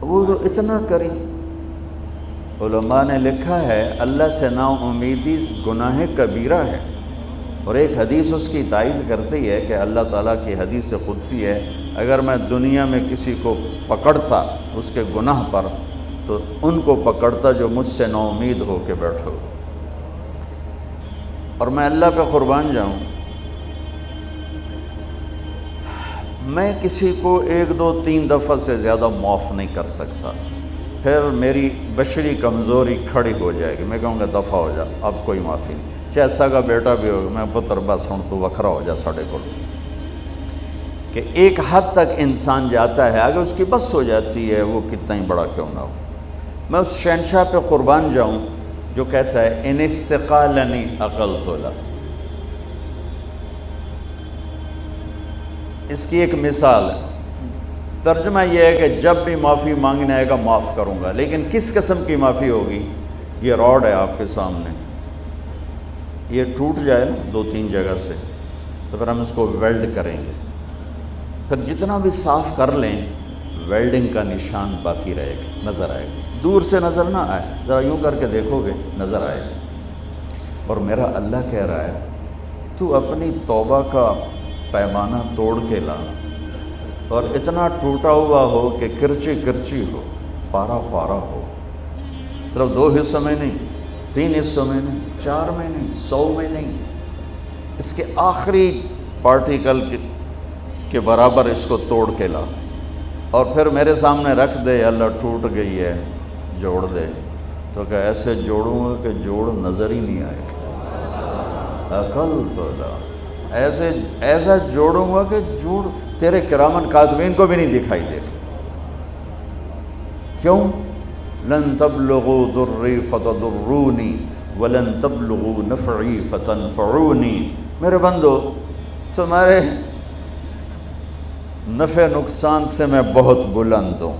وہ تو اتنا کری. علماء نے لکھا ہے اللہ سے نا امیدی گناہ کبیرہ ہے، اور ایک حدیث اس کی تائید کرتی ہے کہ اللہ تعالیٰ کی حدیث قدسی ہے، اگر میں دنیا میں کسی کو پکڑتا اس کے گناہ پر تو ان کو پکڑتا جو مجھ سے نا امید ہو کے بیٹھو. اور میں اللہ پہ قربان جاؤں، میں کسی کو 1 2 3 دفعہ سے زیادہ معاف نہیں کر سکتا، پھر میری بشری کمزوری کھڑی ہو جائے گی، میں کہوں گا دفع ہو جا، اب کوئی معافی نہیں. چاہے سگا بیٹا بھی ہوگا، میں پتر بس ہوں تو وکھرا ہو جا ساڑھے کو. کہ ایک حد تک انسان جاتا ہے، اگر اس کی بس ہو جاتی ہے وہ کتنا ہی بڑا کیوں نہ ہو. میں اس شہنشاہ پہ قربان جاؤں جو کہتا ہے ان استقالنی عقلت له. اس کی ایک مثال ہے، ترجمہ یہ ہے کہ جب بھی معافی مانگنے آئے گا معاف کروں گا، لیکن کس قسم کی معافی ہوگی؟ یہ راڈ ہے آپ کے سامنے، یہ ٹوٹ جائے نا 2 3 جگہ سے تو پھر ہم اس کو ویلڈ کریں گے، پھر جتنا بھی صاف کر لیں ویلڈنگ کا نشان باقی رہے گا، نظر آئے گا. دور سے نظر نہ آئے، ذرا یوں کر کے دیکھو گے نظر آئے گا. اور میرا اللہ کہہ رہا ہے تو اپنی توبہ کا پیمانہ توڑ کے لا، اور اتنا ٹوٹا ہوا ہو کہ کرچی کرچی ہو، پارا پارا ہو، صرف 2 حصوں میں نہیں، 3 حصوں میں نہیں، 4 میں نہیں، 100 میں نہیں، اس کے آخری پارٹیکل کے برابر اس کو توڑ کے لا، اور پھر میرے سامنے رکھ دے. اللہ ٹوٹ گئی ہے، جوڑ دے. تو کہ ایسے جوڑوں گا کہ جوڑ نظر ہی نہیں آئے گا. عقل تو ایسا جوڑوں گا کہ جوڑ تیرے کرامن کاتبین کو بھی نہیں دکھائی دے گا. کیوں؟ لن تبلغوا ضری فتضرونی ولن تبلغوا نفعی فتنفعونی. میرے بندو تمہارے نفع نقصان سے میں بہت بلند ہوں،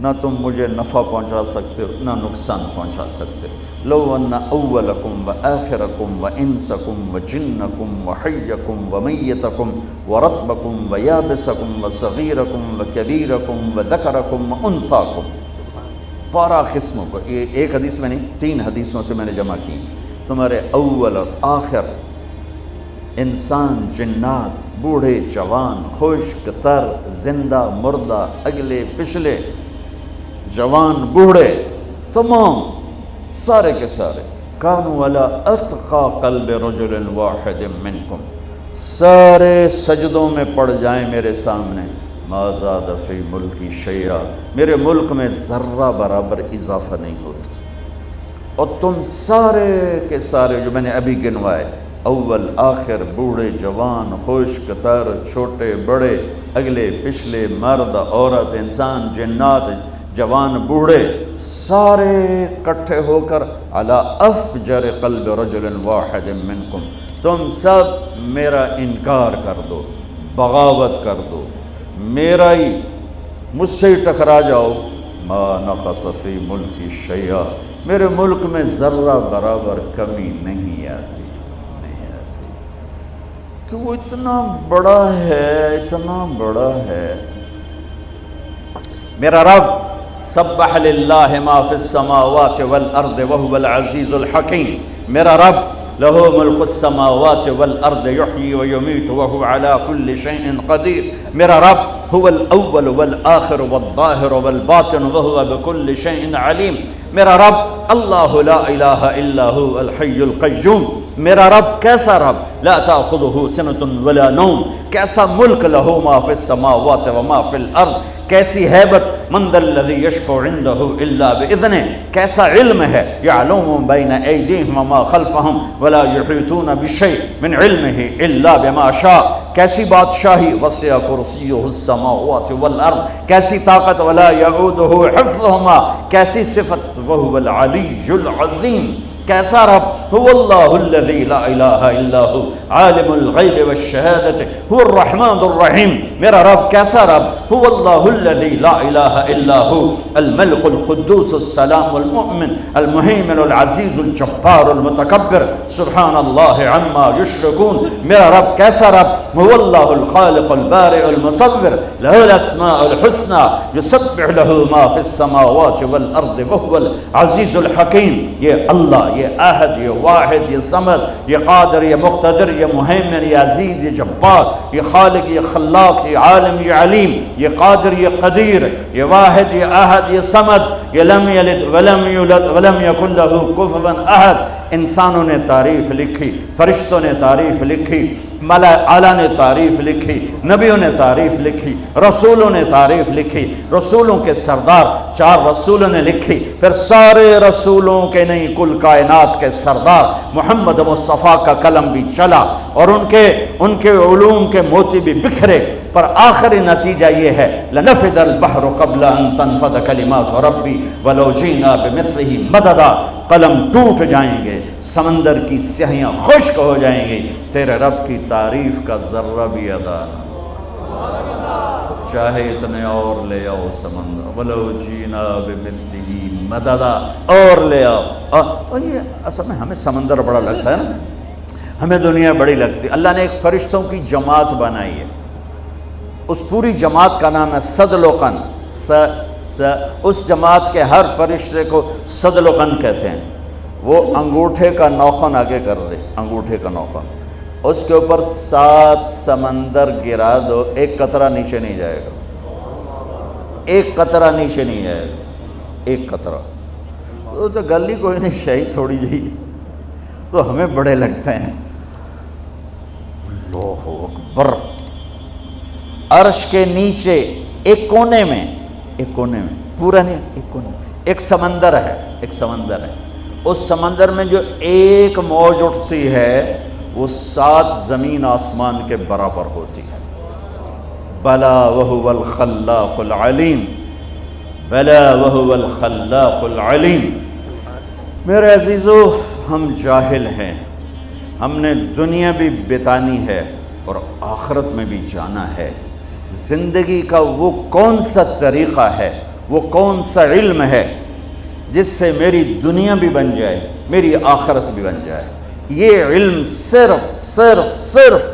نہ تم مجھے نفع پہنچا سکتے ہو نہ نقصان پہنچا سکتے. لو ان اولکم و آخرکم و انسکم و جنکم و حیکم و میتکم و رطبکم و یابسکم و صغیرکم و کبیرکم و ذکرکم و انثاکم. 12 قسموں کو، یہ ایک حدیث میں نہیں 3 حدیثوں سے میں نے جمع کی. تمہارے اول اور آخر، انسان، جنات، بوڑھے جوان، خشک تر، زندہ مردہ، اگلے پچھلے، جوان بوڑھے، تمام سارے کے سارے کانوا علی اتقى قلب رجل واحد منکم، سارے سجدوں میں پڑ جائیں میرے سامنے. ما زاد فی ملکی شیئا، میرے ملک میں ذرہ برابر اضافہ نہیں ہوتا. اور تم سارے کے سارے جو میں نے ابھی گنوائے، اول آخر، بوڑھے جوان، خشک تر، چھوٹے بڑے، اگلے پچھلے، مرد عورت، انسان جنات، جوان بوڑھے، سارے اکٹھے ہو کر علی افجر قلب رجل واحد منکم، تم سب میرا انکار کر دو، بغاوت کر دو، میرا ہی، مجھ سے ہی ٹکرا جاؤ. ما نقص فی ملکی شیئا، میرے ملک میں ذرہ برابر کمی نہیں آتی. کہ وہ اتنا بڑا ہے، اتنا بڑا ہے. میرا رب سبح للہ ما فی السماوات والارض وهو العزیز الحکیم. میرا رب لہ ملک السماوات والارض یحیی ویمیت وهو علی کل شیء قدیر. میرا رب هو الاول والآخر والظاہر والباطن وهو بكل شیء علیم. میرا رب اللہ لا الہ الا هو الحی القیوم. میرا رب کیسا رب؟ لا تأخذه سنة ولا نوم. کیسا ملک لہ ما فی السماوات وما فی الارض. کیسی ہیبت، من ذا الذی یشفع عنده الا باذنہ. کیسا علم ہے، یعلم بین ایدیہم وما خلفہم ولا یحیطون بشیء من علمہ الا بما شاء. کیسی بادشاہی، وسع کرسیہ السماوات والارض. کیسی طاقت، ولا یعودہ حفظہما. کیسی صفت، وہو العلی العظیم. کیسا رب؟ هو اللہ الذی لا الہ الا هو عالم الغیب والشہادۃ هو الرحمن الرحیم. میرا رب کیسا رب؟ هو اللہ الذی لا الہ الا هو الملک القدوس السلام المؤمن المہیمن العزیز الجبار المتکبر سبحان اللہ عما یشرکون. میرا رب کیسا رب؟ هو اللہ الخالق البارئ المصور له الاسماء الحسنى یسبح له ما فی السماوات والارض وهو العزیز الحکیم. یہ اللہ، یہ احد، یہ واحد، یہ صمد، یہ قادر، یہ مقتدر، یہ مہیمن، یہ عزیز، یہ جبار، یہ خالق، یہ خلاق، یہ عالم، یہ علیم، یہ قادر، یہ قدیر، یہ واحد، یہ احد، یہ صمد، یہ لم یلد ولم یولد ولم یکن لہ کفوا احد. انسانوں نے تعریف لکھی، فرشتوں نے تعریف لکھی، ملائکہ اعلیٰ نے تعریف لکھی، نبیوں نے تعریف لکھی، رسولوں نے تعریف لکھی، رسولوں کے سردار 4 رسولوں نے لکھی، پھر سارے رسولوں کے نہیں کل کائنات کے سردار محمد مصطفیٰ کا قلم بھی چلا اور ان کے علوم کے موتی بھی بکھرے، پر آخری نتیجہ یہ ہے لنفد البحر قبل ان تنفد کلمات ربی ولو جینا بمثلہ مددا. قلم ٹوٹ جائیں گے، سمندر کی سیاہیاں خشک ہو جائیں گی، تیرے رب کی تعریف کا ذرہ بھی ادا نہ، چاہے اتنے اور لے آؤ سمندر، ولو جینا بمثلہ مددا، اور لے آؤ. اور یہ اصل میں ہمیں سمندر بڑا لگتا ہے نا، ہمیں دنیا بڑی لگتی. اللہ نے ایک فرشتوں کی جماعت بنائی ہے، اس پوری جماعت کا نام ہے صدلقن. اس جماعت کے ہر فرشتے کو صدلقن کہتے ہیں. وہ انگوٹھے کا نوخن آگے کر دے، انگوٹھے کا نوخن، اس کے اوپر 7 سمندر گرا دو، ایک قطرہ نیچے نہیں جائے گا، ایک قطرہ نیچے نہیں جائے گا، ایک قطرہ. تو گل ہی کوئی نہیں، شہید تھوڑی جی تو ہمیں بڑے لگتے ہیں. اللہ اکبر. عرش کے نیچے ایک کونے میں پورا نہیں، ایک کونے میں ایک سمندر ہے، ایک سمندر ہے. اس سمندر میں جو ایک موج اٹھتی ہے وہ 7 زمین آسمان کے برابر ہوتی ہے. بلا وہو الخلاق العلیم، بلا وہو الخلاق العلیم. میرے عزیزو، ہم جاہل ہیں، ہم نے دنیا بھی بتانی ہے اور آخرت میں بھی جانا ہے. زندگی کا وہ کون سا طریقہ ہے، وہ کون سا علم ہے جس سے میری دنیا بھی بن جائے، میری آخرت بھی بن جائے. یہ علم صرف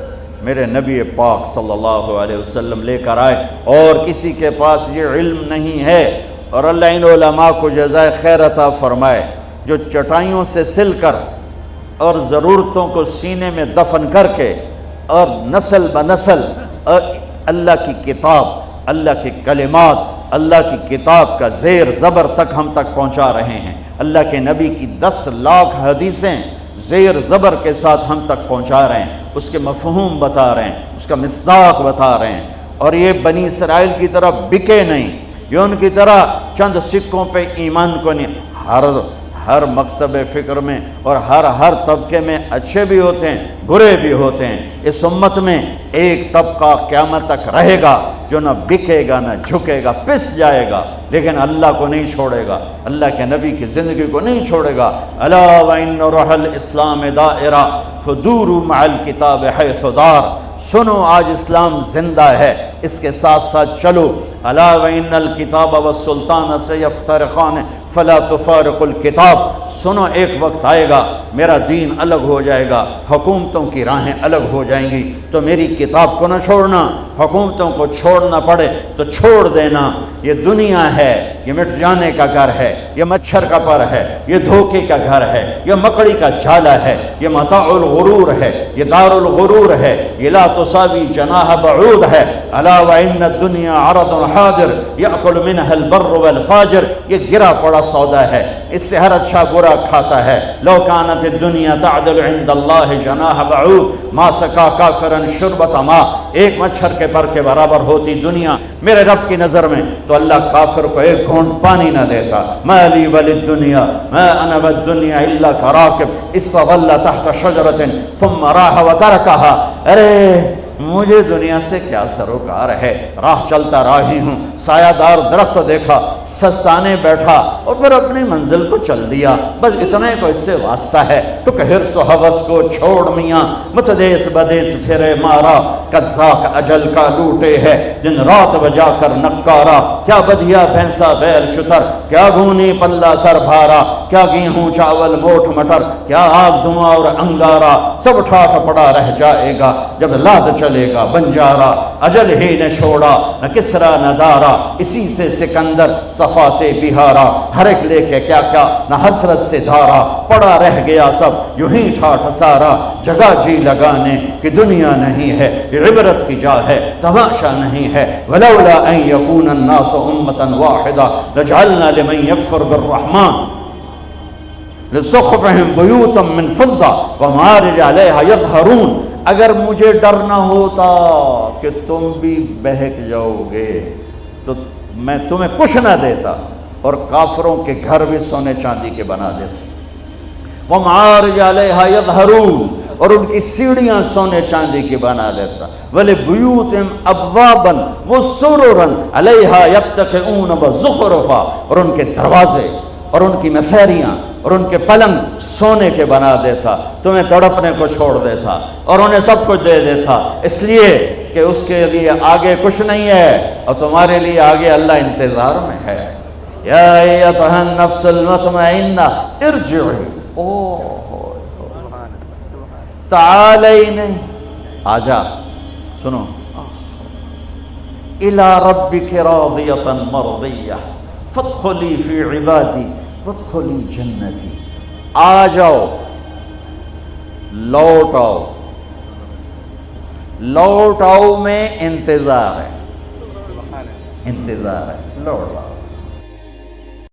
میرے نبی پاک صلی اللہ علیہ وسلم لے کر آئے، اور کسی کے پاس یہ علم نہیں ہے. اور اللہ ان علماء کو جزائے خیر عطا فرمائے جو چٹائیوں سے سل کر اور ضرورتوں کو سینے میں دفن کر کے اور نسل بنسل اور اللہ کی کتاب، اللہ کے کلمات، اللہ کی کتاب کا زیر زبر تک ہم تک پہنچا رہے ہیں. اللہ کے نبی کی 10 لاکھ حدیثیں زیر زبر کے ساتھ ہم تک پہنچا رہے ہیں، اس کے مفہوم بتا رہے ہیں، اس کا مصداق بتا رہے ہیں. اور یہ بنی اسرائیل کی طرح بکے نہیں، یہ ان کی طرح چند سکوں پہ ایمان کو نہیں. ہر مکتب فکر میں اور ہر طبقے میں اچھے بھی ہوتے ہیں، برے بھی ہوتے ہیں. اس امت میں ایک طبقہ قیامت تک رہے گا جو نہ بکے گا نہ جھکے گا، پس جائے گا، لیکن اللہ کو نہیں چھوڑے گا، اللہ کے نبی کی زندگی کو نہیں چھوڑے گا. الا وان روح الاسلام دائرہ فدوروا مع الکتاب حیث دار. سنو آج اسلام زندہ ہے، اس کے ساتھ ساتھ چلو. الا وان الکتاب والسلطان سیفترقان فلا تفارق الکتاب. سنو ایک وقت آئے گا میرا دین الگ ہو جائے گا، حکومتوں کی راہیں الگ ہو جائیں گی، تو میری کتاب کو نہ چھوڑنا. حکومتوں کو چھوڑنا پڑے تو چھوڑ دینا. یہ دنیا ہے، یہ مٹ جانے کا گھر ہے، یہ مچھر کا پر ہے، یہ دھوکے کا گھر ہے، یہ مکڑی کا جالا ہے، یہ متاع الغرور ہے، یہ دار الغرور ہے، یہ لا تساوی جناح بعود ہے. الا وان الدنیا عرض حاضر یاکل منها البر والفاجر. یہ گرا پڑا سودا ہے، اس سے ہر اچھا برا کھاتا ہے. لو كانت الدنيا تعدل عند اللہ جناح بعود ما سقا کافرا شربة ماء. ایک مچھر کے پر کے برابر ہوتی دنیا میرے رب کی نظر میں تو اللہ کافر کو ایک گھونٹ پانی نہ دیتا. ما لی وللدنیا ما انا والدنیا الا كراكب استظل تحت شجرة ثم راح وتركها. ارے مجھے دنیا سے کیا سروکار ہے، راہ چلتا راہی ہوں، سایہ دار درخت دیکھا، سستانے بیٹھا اور پھر اپنی منزل کو چل دیا، بس اتنے کو اس سے واسطہ ہے۔ تو کہ حرص و ہوس کو چھوڑ میاں، متدیس بدیس پھرے مارا، قزاق اجل کا لوٹے ہے دن رات بجا کر نکارا، کیا بدھیا بھینسا بیل شتر، کیا گھونی پلہ سر بھارا، کیا گیہوں چاول موٹ مٹر، کیا آگ دھواں اور انگارا، سب ٹھاٹھ پڑا رہ جائے گا جب لاد چلے گا بنجارا، اجل ہی نے چھوڑا نہ کسرا نہ دارا، اسی سے سکندر صفات بہارا، ہر ایک لے کے کیا کیا نہ حسرت سے دھارا، پڑا رہ گیا سب یوں ہی ٹھاٹھ سارا، جگہ جی لگانے کی دنیا نہیں ہے، یہ عبرت کی جا ہے تماشا نہیں ہے، ولولا ان یکون الناس امتا واحدہ لجعلنا لمن یکفر بالرحمن لسقفہم بیوتا من فضہ ومعارج علیہا یظہرون۔ اگر مجھے ڈر نہ ہوتا کہ تم بھی بہک جاؤ گے تو میں تمہیں کچھ نہ دیتا، اور کافروں کے گھر بھی سونے چاندی کے بنا دیتا، ومعارج علیہا یظہرون، اور ان کی سیڑھیاں سونے چاندی کی بنا دیتا، وَلِبُيُوتِهِمْ أَبْوَابًا وَسُرُرًا عَلَيْهَا يَتَّكِئُونَ وَزُخْرُفًا، اور ان کے دروازے اور ان کی مسیریاں اور ان کے پلنگ سونے کے بنا دیتا، تمہیں تڑپنے کو چھوڑ دیتا اور انہیں سب کچھ دے دیتا، اس لیے کہ اس کے لیے آگے کچھ نہیں ہے اور تمہارے لیے آگے اللہ انتظار میں ہے۔ یا ایتھا النفس المطمئنہ ارجعی، تعالی نہیں، آجا سنو، الی ربک راضیۃ مرضیہ فادخلی فی عبادی وادخلی جنتی، آ جاؤ، لوٹ آؤ، لوٹ آؤ میں انتظار ہے، انتظار ہے، لوٹ آؤ۔